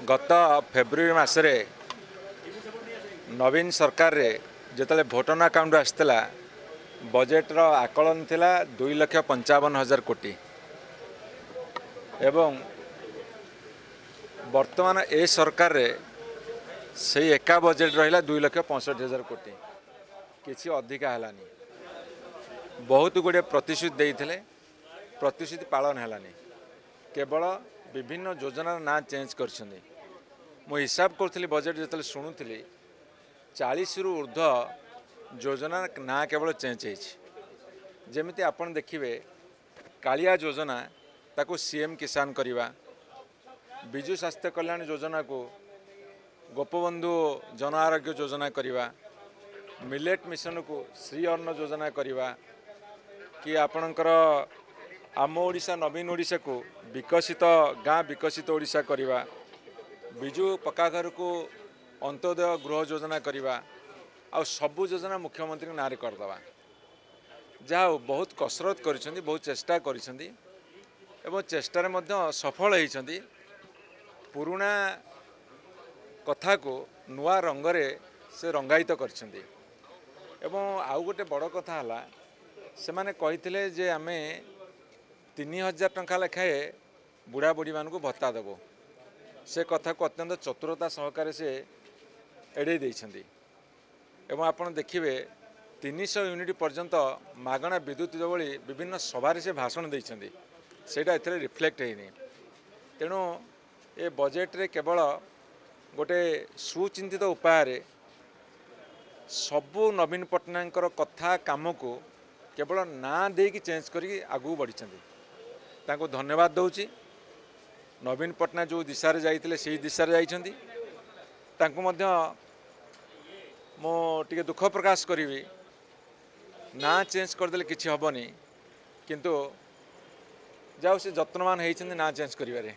गत फेब्रुआरी मासरे नवीन सरकार रे जिते भोटन अकाउंट आसला बजेटर आकलन थिला 2,55,000 कोटी एवं वर्तमान ए सरकार रे से एका बजेट रहा 2,65,000 कोटी किसी अधिका हलानी बहुत गुड़े प्रतिश्रुति देते प्रतिश्रुति पालन हलानी केवल विभिन्न योजनार ना चेंज कर हिसाब करी बजेट जो शुणुली 40 रु ऊर्ध्व योजना ना केवल चेंज होती आपन देखिए कालिया योजना ताकू सीएम किसान करवा विजु स्वास्थ्य कल्याण योजना को गोपबंधु जन आरोग्य योजना करवा मिलेट मिशन को श्री अन्न योजना करवा कि आपणकर आम ओडिशा नवीन ओडिशा को विकसित गाँ विकसित ओडिशा करवा विजु पक्काघर को अंत्योदय गृह योजना करवा आ सबू योजना मुख्यमंत्री नारे करदे जहाँ बहुत कसरत कर बहुत चेष्टा कर चेष्टार सफल होती पुराणा कथा को नुआ रंगरे से रंगायित कर आउ गोटे बड़ कथा है से माने कही जे आमे 3,000 टंका लेखाए बुढ़ा बुढ़ी मान को भत्ता देव से कथा को अत्यंत चतुरता सहकारे से एड़े देइछंदी एवं आपण देखिए 300 यूनिट पर्यंत मागणा विद्युत जोड़ी विभिन्न सभारे से भाषण देइछंदी सेटा एथरे रिफ्लेक्ट होइनी तेणु ए बजेट रे केवल गोटे सुचिंतित उपाय सबू नवीन पट्टनायक कथा काम को केवल ना देकी चेंज करी आगू बढ़ी तांको धन्यवाद दौची नवीन पट्टनायक जो दिशा रे जाइतिले सेही दिशा रे जाइछंदी तांको मध्य मो टिके दुख प्रकाश करी ना चेंज करदेले किछि हबनी किंतु जाओ से जत्नवान होइछंदी ना चेंज करिवारे।